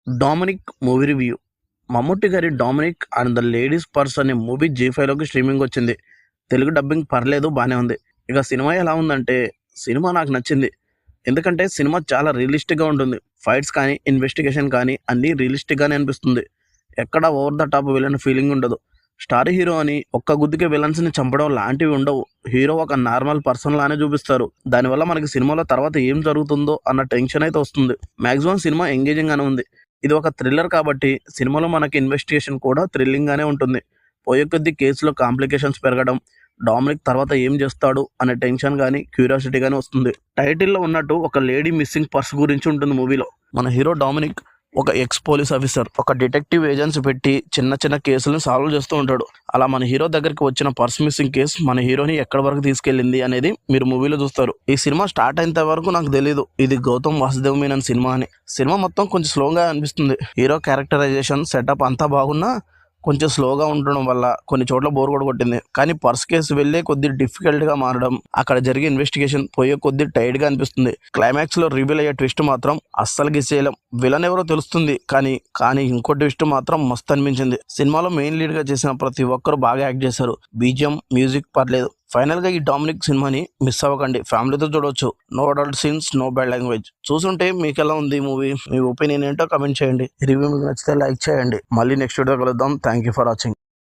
Dominic movie review. Mammootty గారి 'Dominic and the ladies purse' అనే movie జీ5లోకి స్ట్రీమింగ్ వచ్చింది. తెలుగు డబ్బింగ్ పర్లేదు, బానే ఉంది. ఇక సినిమా ఎలా ఉందంటే, సినిమా నాకు నచ్చింది. ఎందుకంటే సినిమా చాలా రియలిస్టిక్‌గా ఉంటుంది. ఫైట్స్ కానీ, ఇన్వెస్టిగేషన్ కానీ అన్నీ రియలిస్టిక్‌గానే అనిపిస్తుంది. ఎక్కడా over the top villain feeling ఉండదు. స్టార్ హీరో అని ఒక్క గుద్దుకే విలన్స్‌ని చంపడం లాంటివి ఉండవు. హీరో ఒక నార్మల్ పర్సన్ లానే చూపిస్తారు. దానివల్ల మనకి సినిమాలో తర్వాత ఏం జరుగుతుందో అన్న టెన్షన్ అయితే వస్తుంది. మాక్సిమం సినిమా ఎంగేజింగ్ గానే ఉంది. ఇది ఒక థ్రిల్లర్ కాబట్టి సినిమాలో మనకి ఇన్వెస్టిగేషన్ కూడా థ్రిల్లింగ్ గానే ఉంటుంది. పోయే కొద్దీ కేసులో కాంప్లికేషన్స్ పెరగడం, డామినిక్ తర్వాత ఏం చేస్తాడు అనే టెన్షన్ గానీ, క్యూరియాసిటీ గానీ వస్తుంది. టైటిల్లో ఉన్నట్టు ఒక లేడీ మిస్సింగ్ పర్స్ గురించి ఉంటుంది మూవీలో. మన హీరో డామినిక్ ఒక ఎక్స్ పోలీస్ ఆఫీసర్, ఒక డిటెక్టివ్ ఏజెన్సీ పెట్టి చిన్న చిన్న కేసులను సాల్వ్ చేస్తూ ఉంటాడు. అలా మన హీరో దగ్గరికి వచ్చిన పర్స్ మిస్సింగ్ కేసు మన హీరోని ఎక్కడి వరకు తీసుకెళ్ళింది అనేది మీరు మూవీలో చూస్తారు. ఈ సినిమా స్టార్ట్ అయినంత వరకు నాకు తెలియదు ఇది గౌతమ్ వాసుదేవ్ మీనన్ సినిమా అని. సినిమా మొత్తం కొంచెం స్లోగా అనిపిస్తుంది. హీరో క్యారెక్టరైజేషన్, సెటప్ అంతా బాగున్నా కొంచెం స్లోగా ఉండడం వల్ల కొన్ని చోట్ల బోర్ కూడా కొట్టింది. కానీ పర్స్ కేసు వెళ్ళే కొద్ది డిఫికల్ట్ గా మారడం, అక్కడ జరిగే ఇన్వెస్టిగేషన్ పోయే కొద్ది టైట్ గా అనిపిస్తుంది. క్లైమాక్స్ లో రివీల్ అయ్యే ట్విస్ట్ మాత్రం అస్సలు గిసేయలేం. విలన్ ఎవరో తెలుస్తుంది, కానీ ఇంకో ట్విస్ట్ మాత్రం మస్తు అనిపించింది. సినిమాలో మెయిన్ లీడ్ గా చేసిన ప్రతి ఒక్కరు బాగా యాక్ట్ చేశారు. బీజిఎం, మ్యూజిక్ పర్లేదు. ఫైనల్ గా ఈ డామినిక్ సినిమాని మిస్ అవ్వకండి. ఫ్యామిలీతో చూడవచ్చు. No adult scenes, no bad language. చూసుంటే మీకు ఎలా ఉంది మూవీ? మీ ఒపీనియన్ ఏంటో కమెంట్ చేయండి. రివ్యూ మీకు నచ్చితే లైక్ చేయండి. మళ్ళీ నెక్స్ట్ వీడియో కలుద్దాం. Thank you for watching.